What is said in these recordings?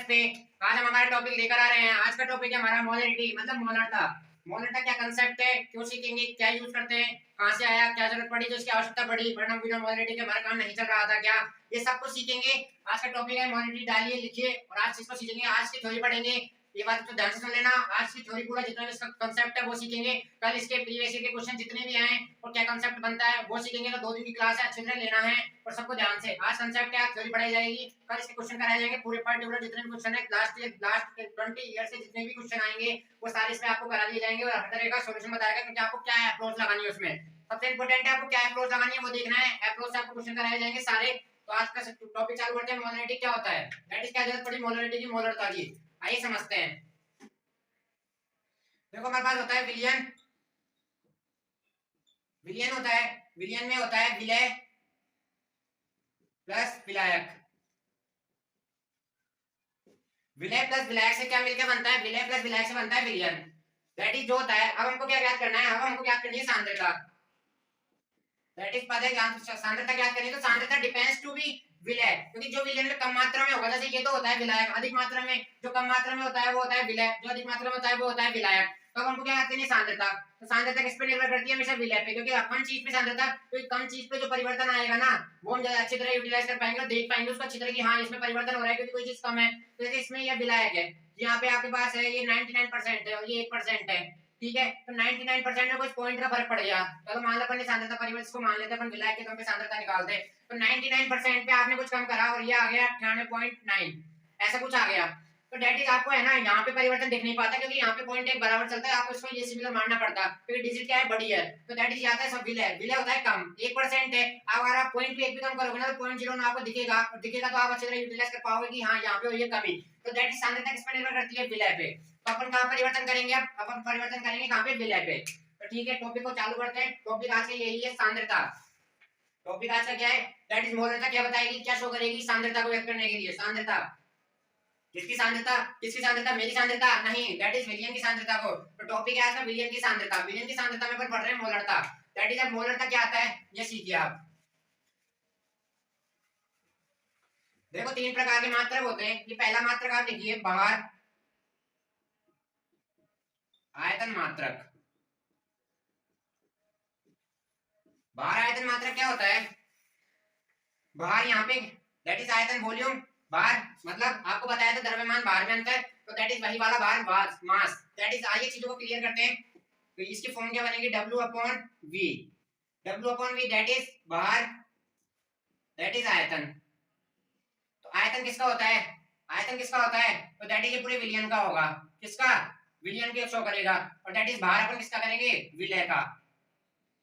नमस्ते। आज हम हमारा टॉपिक लेकर आ रहे हैं। आज का टॉपिक है हमारा मोलरिटी मतलब मोलरता। मोलरता क्या कंसेप्ट है, क्यों सीखेंगे, क्या यूज करते हैं, कहाँ से आया, क्या जरूरत पड़ी तो इसकी आवश्यकता पड़ी, वरना बिना मोलरिटी के हमारा काम नहीं चल रहा था क्या, ये सब कुछ सीखेंगे। आज का टॉपिक है मोलरिटी। डालिए, लिखिए और आज इसको सीखेंगे। आज की थ्योरी पढ़ेंगे, ये बात तो ध्यान से सुन लेना। आज की थ्योरी पूरा जितना भी इसका कंसेप्ट है वो सीखेंगे। कल इसके प्रीवियस ईयर के क्वेश्चन जितने भी आए और क्या कंसेप्ट बनता है वो सीखेंगे। तो 2 दिन की क्लास है, अच्छे से लेना है और सबको ध्यान से। आज कंसेप्ट क्या, थ्योरी पढ़ाई जाएगी, कल इसके क्वेश्चन कराए जाएंगे पूरे पर्टिकुलर जितने भी क्वेश्चन है लास्ट 20 ईयर से जितने भी क्वेश्चन आएंगे वो सारे इसमें आपको करा दिए जाएंगे और हर तरह का सॉल्यूशन बताएगा कि आपको क्या अप्रोच लगानी है। उसमें सबसे इंपॉर्टेंट है आपको क्या अप्रोच लगानी है वो देखना है। अप्रोच से आपको क्वेश्चन कराए जाएंगे सारे। तो आज का टॉपिक चालू करते हैं। मोलरिटी क्या होता है, दैट इज क्या जरूरत पड़ी मोलरिटी की, मोलरता की। आइए समझते हैं। देखो हमारे पास होता है विलयन। विलयन होता है, विलयन में होता है विलय प्लस विलायक। विलय प्लस विलायक से क्या मिलकर बनता है, विलय प्लस विलायक से बनता है विलयन। दैट इज जो होता है। अब हमको क्या ज्ञात करना है, अब हमको ज्ञात करनी है सांद्रता। दैट इज पद है सांद्रता ज्ञात करनी है। तो सांद्रता डिपेंड्स टू बी विलय, क्योंकि जो विलयन में कम मात्रा में होगा, जैसे ये तो होता है विलायक, अधिक मात्रा में जो कम मात्रा में होता है वो होता है विलय, जो अधिक मात्रा में होता है वो होता है विलायक। तो अब हमको क्या ज्ञात करनी है सांद्रता। तो सांद्रता किस पे निर्भर करती है, हमेशा विलय पे, क्योंकि कम चीज पे सांद्रता, तो कम चीज पे जो परिवर्तन आएगा ना वो हम ज्यादा अच्छी तरह यूटिलाइज कर पाएंगे और देख पाएंगे उसको अच्छी तरह की, हाँ इसमें परिवर्तन हो रहा है क्योंकि कोई चीज कम है। तो जैसे इसमें यह विलायक है, यहाँ पे आपके पास है ये 99% है और ये 1% है, ठीक है। तो 99% में कुछ पॉइंट का फर्क पड़ गया। चलो मान लो अपन ने सांद्रता परिवर्तन इसको मान लेते हैं, अपन विलायक के क्रम पे सांद्रता निकालते हैं। तो 99% पे आपने कुछ कम करा और ये आ गया 98.9, ऐसा कुछ आ गया। तो डेट इज आपको है ना यहाँ पे परिवर्तन दिख नहीं पाता क्योंकि यहाँ पे पॉइंट एक बराबर चलता है, आपको इसको ये सिमिलर मानना पड़ता क्योंकि डिजिट क्या है, बड़ी है। तो डेट इज आता है सब विलय, विलय होता है कम 1% है। अब अगर आप पॉइंट भी एक भी कम करोगे ना तो 0.09 आपको दिखेगा, और दिखेगा तो आप अच्छी तरह यूटिलाइज कर पाओगे कि हाँ यहाँ पे हुई है कमी। तो डेट इज सांद्रता किस पर निर्भर करती है, विलय पे। तो अपन कहाँ परिवर्तन करेंगे, अब अपन परिवर्तन करेंगे कहाँ पे, विलय पे। तो ठीक है, टॉपिक को चालू करते हैं। टॉपिक आज का यही है, सांद्रता। टॉपिक आज का क्या है, दैट इज मोलरता। क्या बताएगी, क्या शो करेगी, सांद्रता को व्यक्त करने के लिए। सांद्रता किसकी सांद्रता, किसकी सांद्रता, मेरी सांद्रता नहीं, दैट इज विलियन की सांद्रता को। तो टॉपिक है आज का विलियन की सांद्रता। विलियन की सांद्रता में अपन पढ़ रहे हैं मोलरता। दैट इज अब मोलरता क्या आता है ये सीखिए आप। देखो 3 प्रकार के मात्रक होते हैं। ये पहला मात्रक आप लिखिए, भार आयतन मात्रक। भार आयतन मात्रक क्या होता है, भार यहाँ पे दैट इज आयतन वॉल्यूम। भार मतलब आपको बताया था द्रव्यमान भार में अंतर, तो दैट इज वही वाला भार, मास। दैट इज, आइए चीजों को क्लियर करते हैं। तो इसकी फॉर्म क्या बनेगी, W upon V। W upon V that is भार, दैट इज आयतन। तो आयतन किसका होता है, आयतन किसका होता है, तो दैट इज ये पूरे विलियन का होगा। किसका, विलियन के शो करेगा। और दैट इज भार अपन किसका करेंगे, विलय का।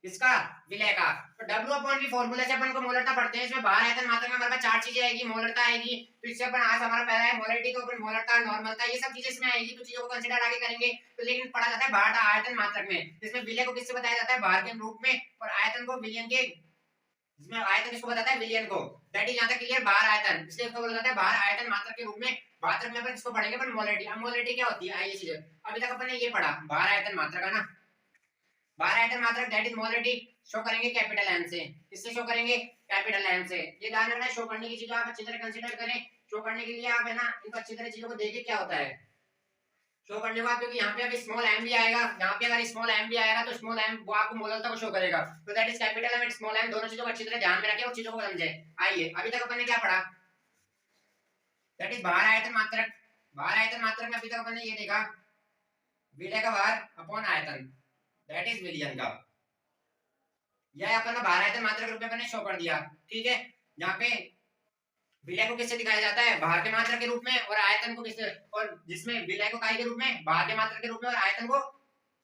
किसका, विलय का। तो W अपॉन V फॉर्मूला से अपन को मोलरता पढ़ते हैं। इसमें भार आयतन मात्रा में हमारे पास 4 चीजें आएगी, मोलरता आएगी। तो इससे अपन आज हमारा पहला है मोलरिटी, तो अपन मोलरता, नॉर्मलता, ये सब चीजें इसमें आएगी। तो चीजों को कंसीडर आगे करेंगे। तो लेकिन पढ़ा जाता है भार आयतन मात्रक में, जिसमें विलय को किससे बताया जाता है, भार के रूप में, और आयतन को विलियन के, जिसमें आयतन किसको बताता है, विलियन को। दैट इज यहां तक क्लियर, भार आयतन, इसलिए इसको बोला जाता है भार आयतन मात्रक के रूप में। मात्रक में अपन इसको पढ़ेंगे अपन मोलरिटी। अब मोलरिटी क्या होती है, आइए चीजें। अभी तक अपन ने ये पढ़ा भार आयतन मात्रक है ना, भार आयतन मात्रक दैट इज मोलरिटी। शो करेंगे कैपिटल एम से, किससे शो करेंगे, कैपिटल एम से। ये ध्यान रखना है, शो करने की चीजें आप अच्छी तरह कंसीडर करें। शो करने के लिए आप है ना इनको अच्छी तरह चीजों को देखें क्या होता है शो करने का, क्योंकि यहाँ पे अभी स्मॉल एम भी आएगा, यहाँ पे अगर स्मॉल एम भी आएगा तो स्मॉल एम वो आपको मोलरता को शो करेगा। तो that is capital M and small M, दोनों चीजों को अच्छी तरह ध्यान में रखें और चीजों को समझे। आइए अभी तक अपन ने क्या पढ़ा, दैट इज भार आयतन मात्रक। भार आयतन मात्रक में अभी तक अपन ने ये देखा, विलय का भार अपॉन आयतन, दैट इज विलियन का। यह अपन ने भार आयतन मात्रक के रूप में अपन ने शो कर दिया, ठीक है। यहाँ पे विलय को किससे दिखाया जाता है, भार के मात्रक के रूप में, और आयतन को किससे, और जिसमें विलय को काय के रूप में, भार के मात्रक के रूप में, और आयतन को,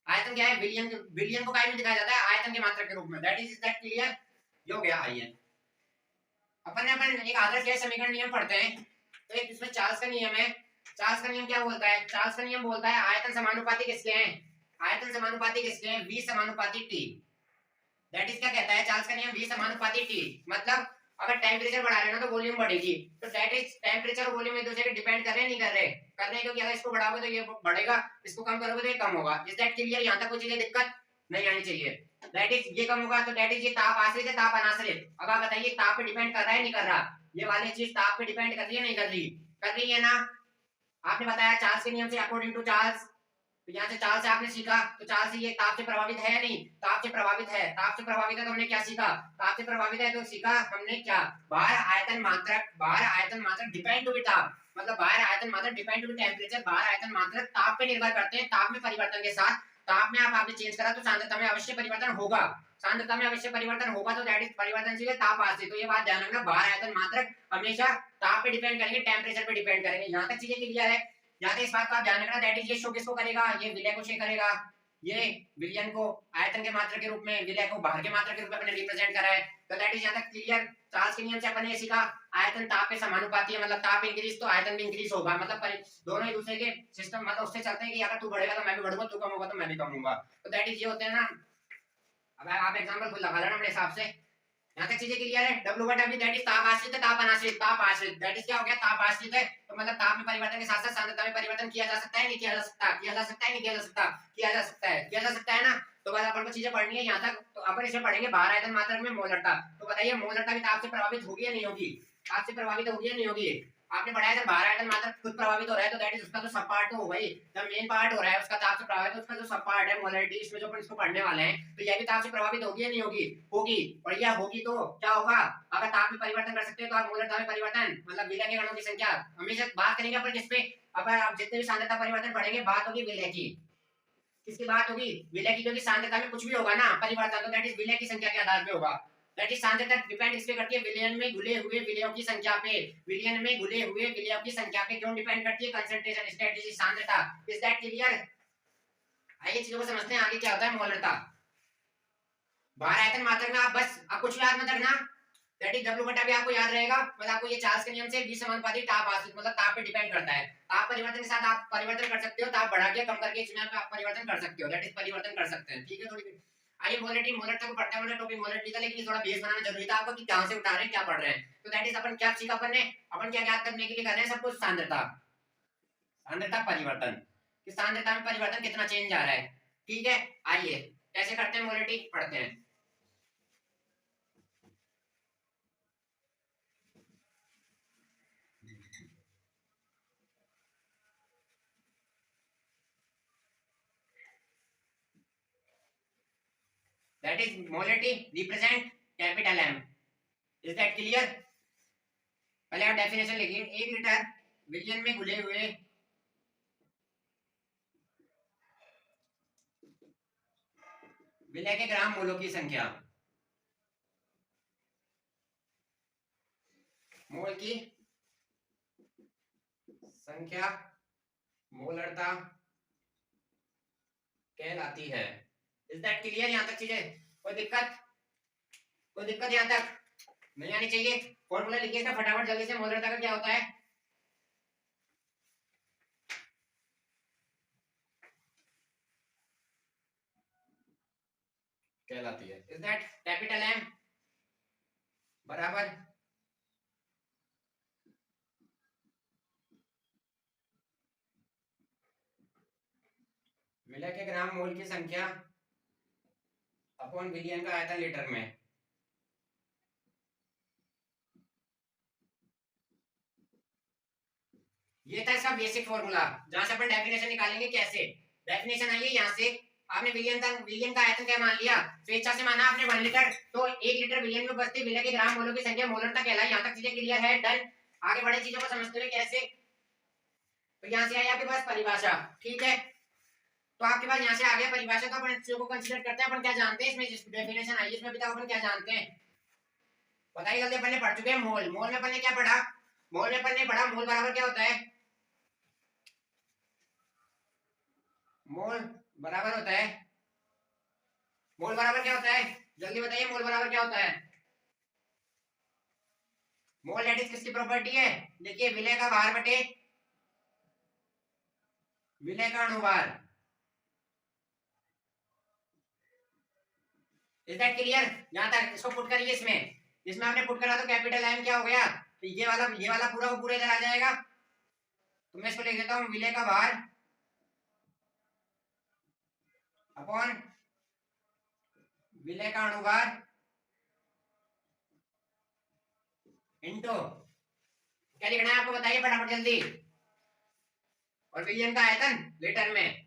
आयतन क्या है, विलियन, विलियन को काय में दिखाया जाता है, आयतन के मात्रक के रूप में। दैट इज दैट क्लियर, ये हो गया। आइए अपन एक आदर्श गैस समीकरण नियम पढ़ते हैं। तो एक इसमें चार्ल्स का नियम है। चार्ल्स का नियम क्या बोलता है, चार्ल्स का नियम बोलता है आयतन समानुपाती किसके हैं, आयतन समानुपाती किसके हैं, V समानुपाती T। दैट इज क्या कहता है चार्ल्स का नियम, V समानुपाती T। मतलब अगर टेम्परेचर बढ़ा रहे हो ना तो वॉल्यूम बढ़ेगी। तो दैट इज टेम्परेचर और वॉल्यूम एक दूसरे के डिपेंड कर रहे हैं, नहीं कर रहे, कर रहे हैं, क्योंकि अगर इसको बढ़ाओगे तो ये बढ़ेगा, इसको कम करोगे तो ये कम होगा। इज दैट क्लियर, यहाँ तक कोई चीजें दिक्कत नहीं आनी चाहिए। दैट इज ये कम होगा तो दैट इज ये ताप आश्रित है, ताप अनाश्रित। अब आप बताइए ताप पे डिपेंड कर रहा है नहीं कर रहा, ये वाली चीज ताप पे डिपेंड कर रही है नहीं कर रही, कर रही है ना। आपने बताया चार्ल्स के नियम से, अकॉर्डिंग टू चार्ल्स, तो यहाँ से चार्ल्स से आपने सीखा, तो चार्ल्स से ये ताप से प्रभावित है या नहीं, ताप से प्रभावित है, ताप से प्रभावित है, तो हमने क्या सीखा, ताप से प्रभावित है तो सीखा हमने क्या, बाहर आयतन मात्रक, बाहर आयतन मात्रक डिपेंड टू बी ताप, मतलब बाहर आयतन मात्रक डिपेंड टू बी टेम्परेचर, बाहर आयतन मात्रक ताप पे निर्भर करते हैं, ताप में परिवर्तन के साथ, ताप में आप आपने चेंज करा तो सांद्रता में अवश्य परिवर्तन होगा, सांद्रता में अवश्य परिवर्तन होगा, तो दैट इज परिवर्तनशील है ताप आश्रित, तो ये बात ध्यान रखना, बाहर आयतन मात्रक हमेशा ताप पे डिपेंड करेंगे, टेम्परेचर पे डिपेंड करेंगे, यहाँ तक चीजें क्लियर है, यहाँ तक इस बात का आप ध्यान रखना, दैट इज ये शो किसको करेगा, ये विलय को शे करेगा, ये विलियन को आयतन के मात्रा के रूप में, विलय को बाहर के मात्रा के रूप में अपने रिप्रेजेंट करा है, तो दैट इज यहाँ तक क्लियर। चार्ल्स के नियम से अपन ने सीखा आयतन ताप पे समानुपाती है, मतलब ताप इंक्रीज तो आयतन भी इंक्रीज होगा, मतलब दोनों एक दूसरे के सिस्टम, मतलब उससे चलते हैं कि अगर तू बढ़ेगा तो मैं भी बढ़ूंगा, तू कम होगा तो मैं भी कम होऊंगा, तो दैट इज ये होते हैं ना। अब आप एग्जांपल खुद लगा लेना अपने हिसाब से, यहाँ तक चीजें क्लियर है। W/W दैट इज ताप आश्रित है, ताप अनाश्रित, ताप आश्रित दैट इज क्या हो गया, ताप आश्रित है, तो मतलब ताप में परिवर्तन के साथ साथ सांद्रता में परिवर्तन किया जा सकता है, नहीं किया जा सकता, किया जा सकता है, नहीं किया जा सकता, किया जा सकता है, किया जा सकता है ना, तो बस अपन को चीजें पढ़नी है यहाँ तक, तो अपन इसे पढ़ेंगे बाहर आयतन मात्रक में मोलरता, तो बताइए मोलरता भी ताप से प्रभावित होगी या नहीं होगी, ताप से प्रभावित होगी या नहीं होगी, आपने पढ़ाया जब बाहर आयतन मात्रक खुद प्रभावित हो रहा है तो दैट इज उसका जो सब पार्ट तो होगा ही, जब मेन पार्ट हो रहा है उसका ताप से प्रभावित, तो उसका जो सब पार्ट है मोलरिटी, इसमें जो अपन इसको पढ़ने वाले हैं, तो यह भी ताप से प्रभावित होगी या नहीं होगी, होगी, और यह होगी तो क्या होगा, अगर ताप में परिवर्तन कर सकते हो तो आप मोलरता में परिवर्तन, मतलब विलय के कणों की संख्या, हमेशा बात करेंगे अपन किस पे, अब आप जितने भी सांद्रता परिवर्तन पढ़ेंगे बात होगी विलय की, किसकी बात होगी, विलय की, क्योंकि सांद्रता में कुछ भी होगा ना परिवर्तन, तो दैट इज विलय की संख्या के आधार पे होगा, दैट इज सांद्रता डिपेंड इस पे करती है विलयन में घुले हुए विलयों की संख्या पे, विलयन में घुले हुए विलयों की संख्या पे क्यों डिपेंड करती है, कंसंट्रेशन स्ट्रेटजी सांद्रता, इज दैट क्लियर। आइए चीजों को समझते हैं आगे क्या होता है मोलरता। बाहर आयतन मात्रक में आप बस आप कुछ याद मत रखना, दैट इज W/V भी आपको याद रहेगा, मतलब आपको ये चार्ल्स के नियम से V समानुपाती ताप आश्रित, मतलब ताप पे डिपेंड करता है, ताप परिवर्तन के साथ आप परिवर्तन कर सकते हो, ताप बढ़ा के कम करके इसमें आप परिवर्तन कर सकते हो, दैट इज परिवर्तन कर सकते हैं, ठीक है। थोड़ी आइए मोलरिटी, मोलरिटी को पढ़ते हैं, टॉपिक मोलरिटी का, लेकिन थोड़ा बेस बनाना जरूरी था आपको कि कहां से उठा रहे हैं क्या पढ़ रहे हैं, तो दैट इज अपन क्या सीखा अपन ने, अपन क्या याद करने के लिए कर रहे हैं सब कुछ, सांद्रता, सांद्रता परिवर्तन, कि सांद्रता में परिवर्तन कितना चेंज आ रहा है, ठीक है। आइए कैसे करते हैं मोलरिटी पढ़ते हैं। That is molarity represent capital M. Is that clear? पहले आप डेफिनेशन लिखिए, 1 लीटर विलियन में घुले हुए विलय के ग्राम मोलों की संख्या, मोल की संख्या मोलरता कहलाती है। Is that clear? यहाँ तक चीजें कोई दिक्कत, कोई दिक्कत यहाँ तक नहीं आनी चाहिए। फॉर्मूला लिखिए इसका फटाफट जल्दी से, मोलरता का क्या होता है, कहलाती है, इज दैट कैपिटल एम बराबर विलय के ग्राम मोल की संख्या अपॉन विलियन का आयतन लीटर में। ये था इसका बेसिक फॉर्मूला, जहां से अपन डेफिनेशन निकालेंगे कैसे, डेफिनेशन आई है यहाँ से, आपने विलियन का आयतन क्या मान लिया, स्वेच्छा से माना आपने 1 लीटर, तो 1 लीटर विलियन में बसती विलय के ग्राम मोलों की संख्या मोलरता कहलाई। यहाँ तक चीजें क्लियर है, डन। आगे बढ़े चीजों को समझते हुए कैसे, तो यहाँ से आई आपके पास परिभाषा, ठीक है, तो आपके पास यहाँ से आ गया परिभाषा, तो अपन चीजों को कंसीडर करते हैं, अपन क्या जानते हैं इसमें, जिस डेफिनेशन आई है इसमें भी अपन क्या जानते हैं बताइए जल्दी। अपन ने पढ़ चुके हैं मोल, मोल में अपन ने क्या पढ़ा, मोल में अपन ने पढ़ा मोल बराबर क्या होता है, मोल बराबर होता है, मोल बराबर क्या होता है, जल्दी बताइए, मोल बराबर क्या होता है, मोल दैट इज किसकी प्रॉपर्टी है, देखिए विलय का भार बटे विलय का अणुभार। Is that clear? यहां तक इसको पुट करिए, इसमें इसमें आपने पुट करा तो कैपिटल एम क्या हो गया, तो ये वाला पूरा को पूरा इधर आ जाएगा, तो मैं इसको लिख देता हूं विलय का भार अपॉन विलय का अणुभार इनटू, क्या लिखना है आपको बताइए फटाफट जल्दी, और विलियन का आयतन लीटर में।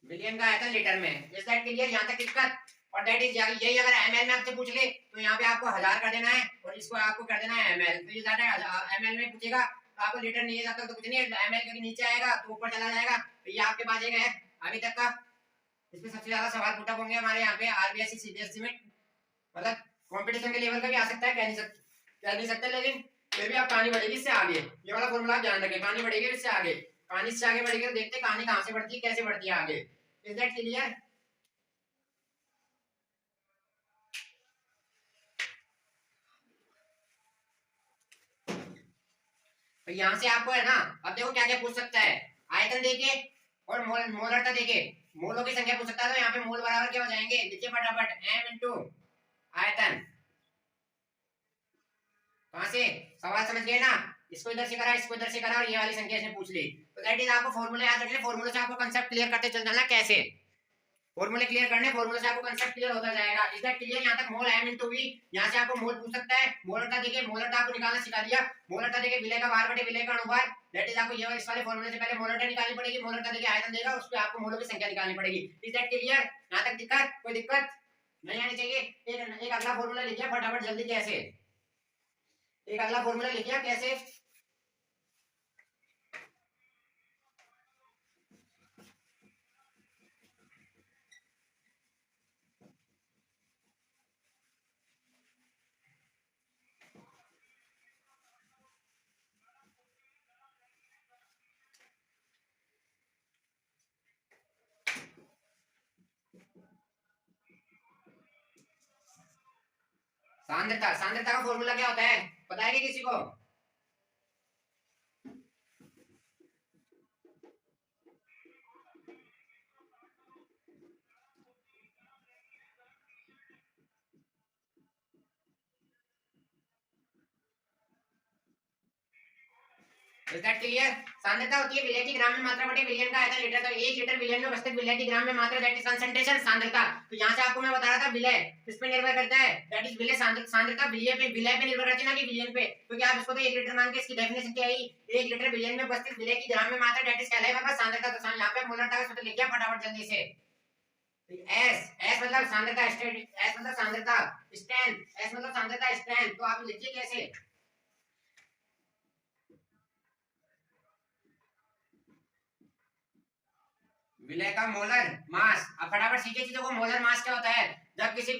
विलियन का आयतन लीटर में। Is that clear? यहाँ तक दिक्कत? और दैट इज यही अगर एमएल में आपसे पूछ ले तो यहाँ पे आपको 1000 कर देना है और इसको आपको कर देना है एमएल। तो ये ज्यादा एमएल में पूछेगा तो आपको लीटर नहीं जाता तो कुछ नहीं, एमएल के नीचे आएगा तो ऊपर चला जाएगा। तो ये आपके पास एक है अभी तक का, इसमें सबसे ज्यादा सवाल पूछा होंगे हमारे यहाँ पे आरबीएससी सीबीएसई में। मतलब कंपटीशन के लेवल का भी आ सकता है, कह नहीं सकते, लेकिन फिर भी आप कहानी बढ़ेगी इससे आगे। ये वाला फॉर्मूला ध्यान रखें, कहानी बढ़ेगी इससे आगे, कहानी से आगे बढ़ेगी तो देखते कहानी कहां से बढ़ती है, कैसे बढ़ती है आगे। Is that clear? तो यहाँ से आपको है ना, अब देखो क्या क्या पूछ सकता है, आयतन देके और मोलरता देके मोलों की संख्या पूछ सकता है। तो यहाँ पे मोल बराबर क्या हो जाएंगे, देखिए फटाफट, m इंटू आयतन। कहां से सवाल समझ गए ना, इसको इधर से करा, इसको इधर से करा और ये वाली संख्या से पूछ ली। तो दैट इज आपको फॉर्मूला याद रखना, फॉर्मूले से आपको कांसेप्ट क्लियर करते चल जाना कैसे, फॉर्मूले क्लियर करने, फॉर्मूले से आपको कांसेप्ट क्लियर होता जाएगा। Is that clear? यहां तक मोल m इंटू v, यहां से आपको मोल पूछ सकता है। मोलरता देखिए, मोलरता आपको निकालना सिखा दिया। मोलरता देखिए विलय का भार बटे विलय का अनुपात, दैट इज आपको ये इस वाले फॉर्मूले से पहले मोलरता निकालनी पड़ेगी। मोलरता देखिए आयतन देगा, उस पे आपको मोलों की संख्या निकालनी पड़ेगी। Is that clear? यहां तक दिक्कत? कोई दिक्कत नहीं आनी चाहिए। एक अगला फॉर्मूला लिखिए फटाफट जल्दी, कैसे, एक अगला फॉर्मूला लिखिए कैसे। सांद्रता, सांद्रता का फॉर्मूला क्या होता है पता है कि किसी को? Is that clear? सांद्रता होती है विलय की ग्राम में मात्रा बटे विलयन का आयतन लीटर। तो 1 लीटर विलयन में उपस्थित विलय की ग्राम में मात्रा, दैट इज कंसंट्रेशन, सांद्रता। तो यहां से आपको मैं बता रहा था विलय किस पे निर्भर करता है, दैट इज विलय, सांद्रता विलय पे निर्भर करती है ना कि विलयन पे। क्योंकि आप इसको तो 1 लीटर मान के इसकी डेफिनेशन क्या है, 1 लीटर विलयन में उपस्थित विलय की ग्राम में मात्रा, दैट इज कहलाएगा आपका सांद्रता। तो यहां पे मोलरता का सूत्र लिख दिया फटाफट जल्दी से। एस मतलब सांद्रता, स्ट्रेंथ, एस मतलब सांद्रता, स्ट्रेंथ, एस मतलब सांद्रता स्ट्रेंथ। तो आप लिखिए कैसे, विलय का मोलर मास। अब फटाफट सीखिए चीजों को, मोलर मास क्या होता है, जब किसी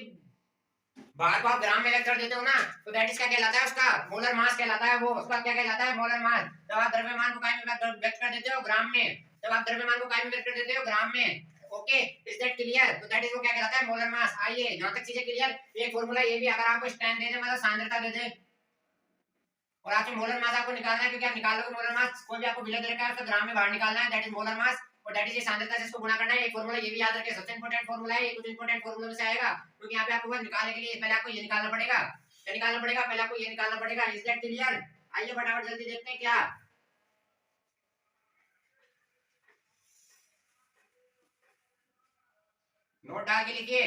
भार को आप ग्राम में व्यक्त कर देते हो ना, तो दैट इज क्या कहलाता है, उसका मोलर मास कहलाता है। वो उसका क्या कहलाता है, मोलर मास। जब आप द्रव्यमान को काय में व्यक्त कर देते हो, ग्राम में, जब आप द्रव्यमान को काय में व्यक्त कर देते हो, ग्राम में। Okay, is that clear? तो दैट इज वो क्या कहलाता है, मोलर मास। आइए यहां तक चीजें क्लियर। एक फॉर्मूला ये भी, अगर आपको स्ट्रेंथ दे दे मतलब सांद्रता दे दे और आपसे मोलर मास आपको निकालना है, क्योंकि आप निकाल लोगे मोलर मास, कोई भी आपको विलय दे रखा है उसका ग्राम में बाहर निकालना है, दैट इज मोलर मास। और दैट इज ये सांद्रता से इसको गुणा करना है। एक फॉर्मूला ये भी याद रखिए, सबसे इंपॉर्टेंट फॉर्मूला है ये, कुछ इंपॉर्टेंट फॉर्मूला में से आएगा। क्योंकि यहाँ पे आपको बस निकालने के लिए पहले आपको ये निकालना पड़ेगा, क्या निकालना पड़ेगा, पहले आपको ये निकालना पड़ेगा। Is that clear? आइए फटाफट जल्दी देखते हैं क्या, नोट डाल के लिखिए।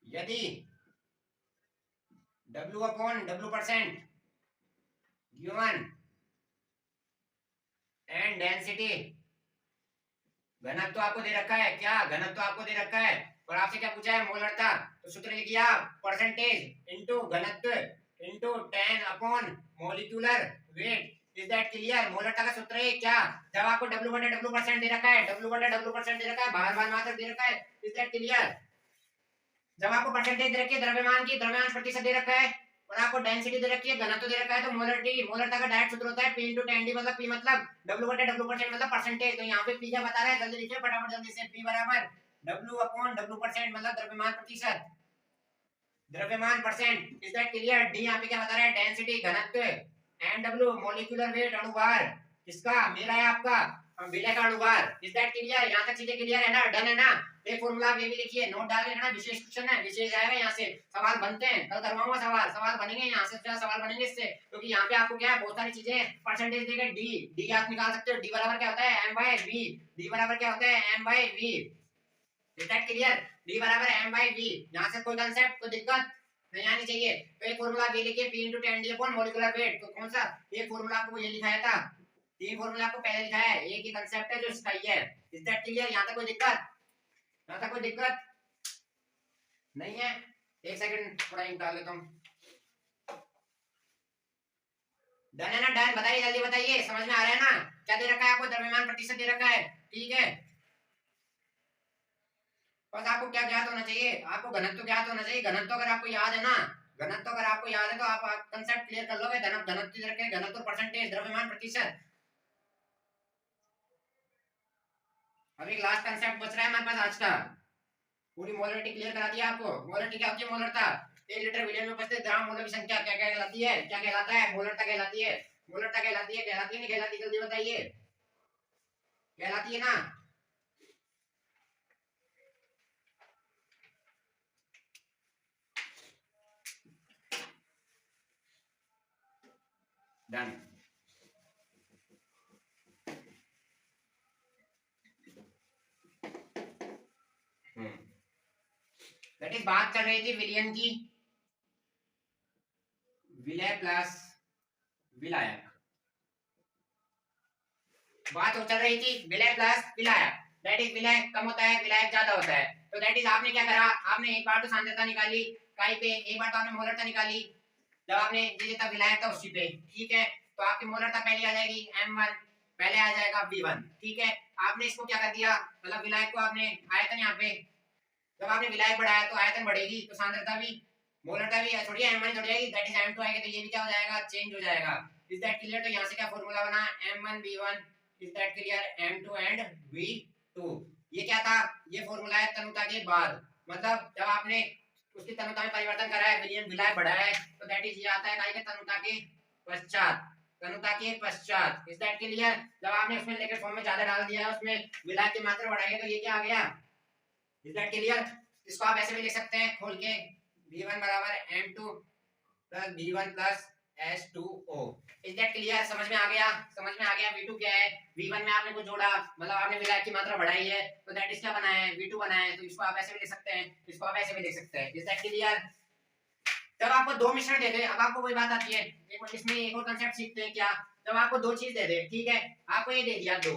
यदि W/W% गिवन एंड डेंसिटी, घनत्व आपको दे रखा है, क्या घनत्व आपको दे रखा है और आपसे क्या पूछा है, मोलरता। तो सूत्र लिखिए आप, परसेंटेज इनटू घनत्व into 10 molecular weight. Is that clear? मोलरता का सूत्र है क्या, जब आपको W/W% दे रखा है, W/W% दे रखा है, भार भार मात्रा दे रखा है। Is that clear? जब आपको परसेंटेज दे रखी है द्रव्यमान की, द्रव्यमान प्रतिशत दे रखा है और आपको डेंसिटी दे रखी है, घनत्व दे रखा है, तो मोलरिटी, मोलरता का डायरेक्ट सूत्र होता है P * 10D, मतलब P मतलब W/W% मतलब परसेंटेज। तो यहाँ पे P क्या बता रहा है, जल्दी लिखिए फटाफट जल्दी से। P बराबर W/W% मतलब द्रव्यमान प्रतिशत, द्रव्यमान percent. Is that clear? D यहाँ पे क्या बता रहा है, डेंसिटी, घनत्व, एंड W मॉलिक्यूलर वेट, अणुभार, किसका, मेरा है आपका, विलय का अणुभार। Is that clear? यहाँ तक चीजें क्लियर है ना, डन है ना। एक फॉर्मूला आप ये भी लिखिए, नोट डाल के रखना, विशेष क्वेश्चन है, विशेष आएगा यहाँ से, सवाल बनते हैं, कल करवाऊंगा सवाल, सवाल बनेंगे यहाँ से, क्या सवाल बनेंगे इससे, क्योंकि यहाँ पे आपको क्या है, बहुत सारी चीजें, परसेंटेज देगा, डी आप निकाल सकते हो, डी बराबर क्या होता है, m/v, डी बराबर क्या होता है, m/v। Is that clear? D बराबर एम बाई वी। यहाँ से कोई कंसेप्ट कोई दिक्कत नहीं आनी चाहिए। तो एक फॉर्मूला बी लिखिए, P into 10 D upon molecular weight. तो कौन सा ये फॉर्मूला आपको ये लिखाया था, तीन फॉर्मूला आपको पहले लिखा है, एक ही कंसेप्ट है जो इसका ही है। Is that clear? यहाँ तक कोई दिक्कत, यहाँ तक कोई दिक्कत नहीं है? एक सेकंड थोड़ा इंक डाल लेता हूँ। डन है ना? डन, बताइए जल्दी बताइए, समझ में आ रहा है ना? क्या दे रखा है आपको? द्रव्यमान प्रतिशत दे रखा है, ठीक है। बस आपको क्या ज्ञात होना चाहिए? आपको घनत्व ज्ञात होना चाहिए। घनत्व अगर आपको याद है ना, घनत्व अगर आपको याद है तो आप कंसेप्ट क्लियर कर लोगे। घनत्व दे रखे हैं, घनत्व परसेंटेज, द्रव्यमान प्रतिशत। अभी लास्ट कंसेप्ट बच रहा है हमारे पास आज का। पूरी मोलरिटी क्लियर करा दिया आपको। मोलरिटी क्या होती है? मोलरता, 1 लीटर विलियन में उपस्थित ग्राम मोलर की संख्या क्या क्या कहलाती है? क्या कहलाता है? मोलरता कहलाती है। मोलरता कहलाती है, कहलाती है नहीं कहलाती? जल्दी बताइए, कहलाती है ना? डन। दैट इज बात चल रही थी विलियन की, विलय प्लस विलायक। बात चल रही थी विलय प्लस विलायक। दैट इज विलय कम होता है, विलायक ज्यादा होता है। तो दैट इज आपने क्या करा, आपने एक बार तो सांद्रता निकाली काई पे, एक बार तो आपने मोलरता निकाली जब आपने जितना विलायक था उसी पे, ठीक है। तो आपकी मोलरता पहले आ जाएगी m1, पहले आ जाएगा v1, ठीक है। आपने इसको क्या कर दिया, मतलब विलायक को आपने आयतन यहाँ पे, जब आपने विलायक बढ़ाया तो आयतन बढ़ेगी तो सांद्रता भी, मोलरता भी छोड़िए m1 छोड़ जाएगी, दैट इज m2 आएगा, तो ये भी क्या हो जाएगा, चेंज हो जाएगा। Is that clear? तो यहाँ से क्या फॉर्मूला बना, m1 v1, is that clear, m2 and v2। ये क्या था, ये फॉर्मूला है तनुता के बाद, मतलब जब आपने उसकी तनुता में परिवर्तन करा है, विलियन विलायक बढ़ाया है, तो दैट इज ये आता है काई के तनुता के पश्चात, तनुता के पश्चात। Is that clear? जब आपने उसमें लिक्विड फॉर्म में ज्यादा डाल दिया है, उसमें विलायक की मात्रा बढ़ाई है, तो ये क्या आ गया? Is that clear? इसको आप ऐसे भी लिख सकते हैं खोल के, v1 बराबर m2 plus v1 plus H2O। Is that clear? समझ में आ गया? समझ में आ गया? v2 क्या है, v1 में आपने कुछ जोड़ा, मतलब आपने विलायक की मात्रा बढ़ाई है, तो दैट इज क्या बना है, v2 बना है। तो इसको आप ऐसे भी लिख सकते हैं, इसको आप ऐसे भी लिख सकते हैं। Is that clear? जब आपको दो मिश्रण दे दे, अब आपको कोई बात आती है, एक इसमें एक और कंसेप्ट सीखते हैं क्या, जब आपको दो चीज दे दे, ठीक है, आपको ये दे दिया दो,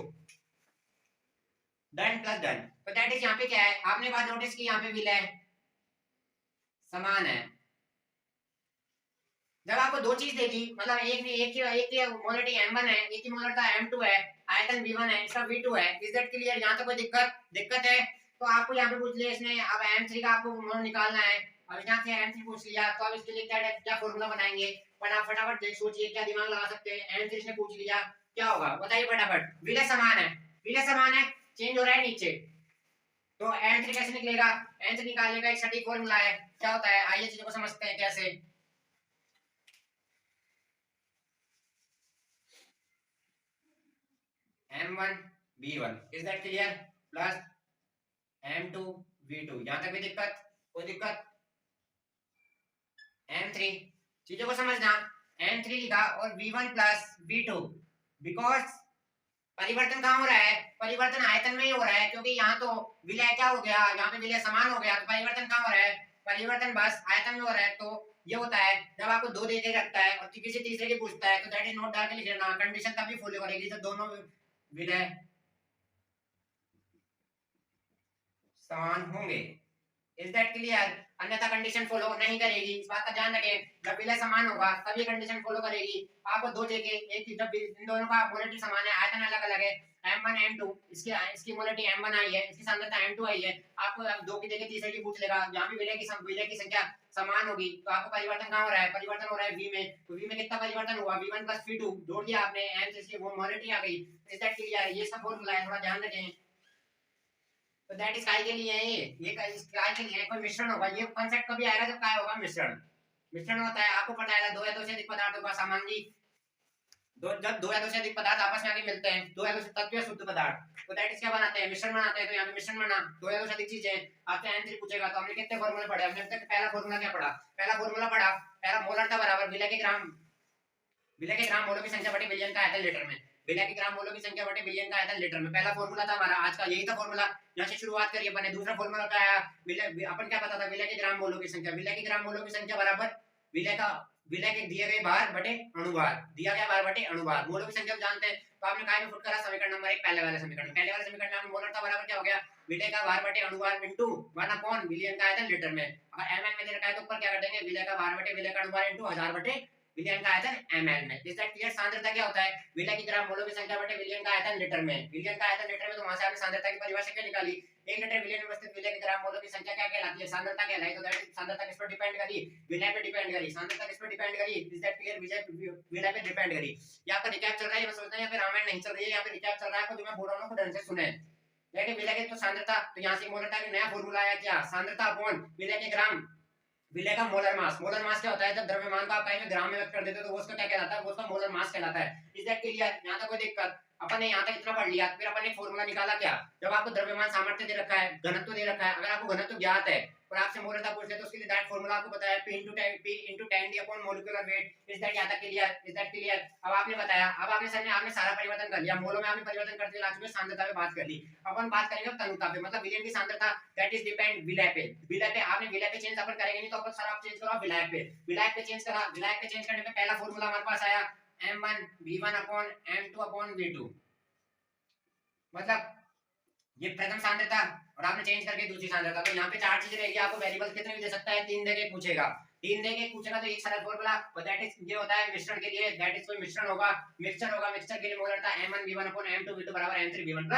डन प्लस डन, तो दैट इज यहाँ पे क्या है, आपने बात नोटिस की, यहाँ पे विलय समान है। जब आपको दो चीज देगी, मतलब एक की मोलरिटी m1 है, एक की मोलरिटी m2 है, आयतन v1 है, इसका v2 है। Is that clear? यहाँ तो कोई दिक्कत है तो आपको यहाँ पे पूछ लिया इसने, अब m3 का आपको मोल निकालना है, अब यहाँ से m3 पूछ लिया, तो अब इसके लिए क्या फॉर्मूला बनाएंगे, फटाफट सोचिए क्या दिमाग लगा सकते हैं। m3 ने पूछ लिया, क्या होगा बताइए फटाफट। विलय समान है, विलय समान है, चेंज हो रहा है नीचे, तो m3 कैसे निकलेगा, m3 निकालने का एक सटीक फॉर्मूला है, क्या होता है, आइए चीजों को समझते हैं कैसे। m1 v1, is that clear, plus m2 v2। यहां तक भी दिक्कत, कोई दिक्कत? m3 चीजों को समझना, m3 लिखा और v1 प्लस v2, बिकॉज परिवर्तन कहाँ हो रहा है, परिवर्तन आयतन में ही हो रहा है, क्योंकि यहाँ तो विलय क्या हो गया, यहाँ पे विलय समान हो गया, तो परिवर्तन कहाँ हो रहा है, परिवर्तन बस आयतन में हो रहा है। तो ये होता है जब आपको दो दे के रखता है और किसी तीसरे की पूछता है, तो दैट इज नोट डाल के लिख लेना, कंडीशन तभी फॉलो करेगी जब दोनों विलय समान होंगे। Is that clear? अन्यथा कंडीशन फॉलो नहीं करेगी, इस बात का ध्यान रखें, जब विलय समान होगा तभी कंडीशन फॉलो करेगी। आपको दो देके, एक जब इन दोनों का मोलरिटी समान है, आयतन अलग अलग है, m1 m2, इसकी मोलरिटी m1 आई है, इसकी सांद्रता m2 आई है, आपको अब दो की जगह तीसरे की पूछ लेगा, जहां भी विलय की संख्या समान होगी, तो आपको परिवर्तन कहां हो रहा है, परिवर्तन हो रहा है v में, तो v में कितना परिवर्तन हुआ, v1 v2 जोड़ दिया आपने, m से इसकी वो मोलरिटी आ गई। Is that clear? ये सब फॉर्मूला है, थोड़ा ध्यान रखें। तो दैट इज काय के लिए है, ये काय के लिए कोई मिश्रण होगा, ये कांसेप्ट कभी आएगा जब काय होगा मिश्रण, मिश्रण होता है, आपको पता है दो या दो से अधिक पदार्थों का सामान्य, जब दो या दो से अधिक पदार्थ आपस में आके मिलते हैं, दो या दो से तत्व या शुद्ध पदार्थ, तो दैट इज क्या बनाते हैं, मिश्रण बनाते हैं। तो यहाँ पे मिश्रण बना, दो या दो से अधिक चीजें, आपसे m3 पूछेगा तो हमने कितने फॉर्मूले पढ़े, हमने तक पहला फॉर्मूला क्या पढ़ा, पहला फॉर्मूला पढ़ा मोलरता बराबर विलय के ग्राम मोलों की संख्या बटे विलियन का आयतन लीटर में। विलय के ग्राम मोलों की संख्या बटे बिलियन का आयतन लीटर में। पहला फॉर्मूला था हमारा आज का, यही था फॉर्मूला, यहाँ से शुरुआत करिए अपन ने। दूसरा फॉर्मूला क्या आया, विलय, अपन क्या पता था, विलय के ग्राम मोलों की संख्या, विलय के ग्राम मोलों की संख्या बराबर विलय के दिए गए भार बटे अणुभार, दिया गया भार बटे अणुभार। मोलों की संख्या हम जानते हैं, तो आपने काय में फुट करा समीकरण नंबर 1, पहले वाले समीकरण में हमने मोलर था बराबर क्या हो गया, विलय का भार बटे अणुभार इनटू 1 बिलियन का आयतन लीटर में। अगर ml में दे रखा है तो ऊपर क्या कर देंगे, विलय का भार बटे विलय का अणुभार इनटू 1000 बटे विलयन का आयतन ml में। इस दैट क्लियर। सांद्रता क्या होता है, विलय की ग्राम मोलों की संख्या बटे विलयन का आयतन लीटर में। विलयन का आयतन लीटर में, तो वहां से आपने सांद्रता की परिभाषा क्या निकाली, 1 लीटर विलयन में उपस्थित विलय के ग्राम मोलों की संख्या क्या कहलाती है, सांद्रता कहलाई। तो दैट सांद्रता किस पर डिपेंड करी, विलय पे डिपेंड करी। सांद्रता किस पर डिपेंड करी, इज दैट क्लियर, विलय पे डिपेंड करी। यहाँ पर रिकैप चल रहा है, ये सोचना है यहाँ पे रामायण नहीं चल रही है, यहाँ पे रिकैप चल रहा है, तो जो मैं बोल रहा हूँ ढंग से सुने। देखिए विलय की तो सांद्रता, तो यहाँ से मोलर का एक नया फॉर्मूला आया क्या, सांद्रता अपॉन विलय के ग्राम, विलय का मोलर मास। मोलर मास क्या होता है, जब द्रव्यमान को आप कहीं में ग्राम में व्यक्त कर देते हो तो वो उसका क्या कहलाता है, वो उसका मोलर मास कहलाता है। Is that clear. यहाँ तक कोई दिक्कत, अपन ने यहाँ तक इतना पढ़ लिया, फिर अपन ने एक फॉर्मूला निकाला क्या, जब आपको द्रव्यमान सामर्थ्य दे रखा है, घनत्व दे रखा है, अगर आपको घनत्व ज्ञात है और आपसे मोलरता पूछ ले तो उसके लिए दैट फॉर्मूला आपको बताया, P into 10 upon molecular weight. Is that यहाँ तक क्लियर, इज दैट क्लियर। अब आपने बताया, अब आपने सर ने आपने सारा परिवर्तन कर लिया, मोलों में आपने परिवर्तन करते ला चुके, सांद्रता पे बात कर ली। अपन बात करेंगे तनुता पे, मतलब विलयन की सांद्रता, दैट इज डिपेंड विलय पे। विलय पे आपने विलय पे चेंज अपन करेंगे नहीं, तो अपन सर आप चेंज करो विलय पे, विलय पे चेंज करा, विलय पे चेंज करने पे पहला फॉर्मूला हमारे पास आया m1 v1 upon m2 upon v2, मतलब ये प्रथम सांद्रता और आपने चेंज करके दूसरी सांद्रता। तो यहाँ पे 4 चीजें रहेगी, आपको वेरिएबल कितने भी दे सकता है, 3 देके पूछेगा, 3 देके पूछेगा तो एक सरल फॉर्मूला, दैट इज ये होता है मिश्रण के लिए, दैट इज कोई मिश्रण होगा, मिक्सचर के लिए मोलरता m1 v1 m2 v2 बराबर m3 v1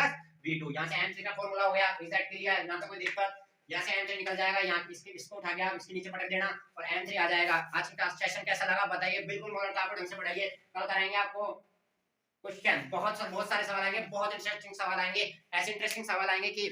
v2। यहाँ से m3 का फॉर्मूला हो गया, इज दैट क्लियर। यहाँ तो कोई दिक्कत, यहाँ से m3 निकल जाएगा, यहाँ इसको उठा के आप इसके नीचे पटक देना और m3 आ जाएगा। आज का सेशन कैसा लगा बताइए, बिल्कुल मोलरता आपको ढंग से पढ़ाइए, कल कराएंगे आपको क्वेश्चन, बहुत सारे सवाल आएंगे, बहुत इंटरेस्टिंग सवाल आएंगे, ऐसे इंटरेस्टिंग सवाल आएंगे कि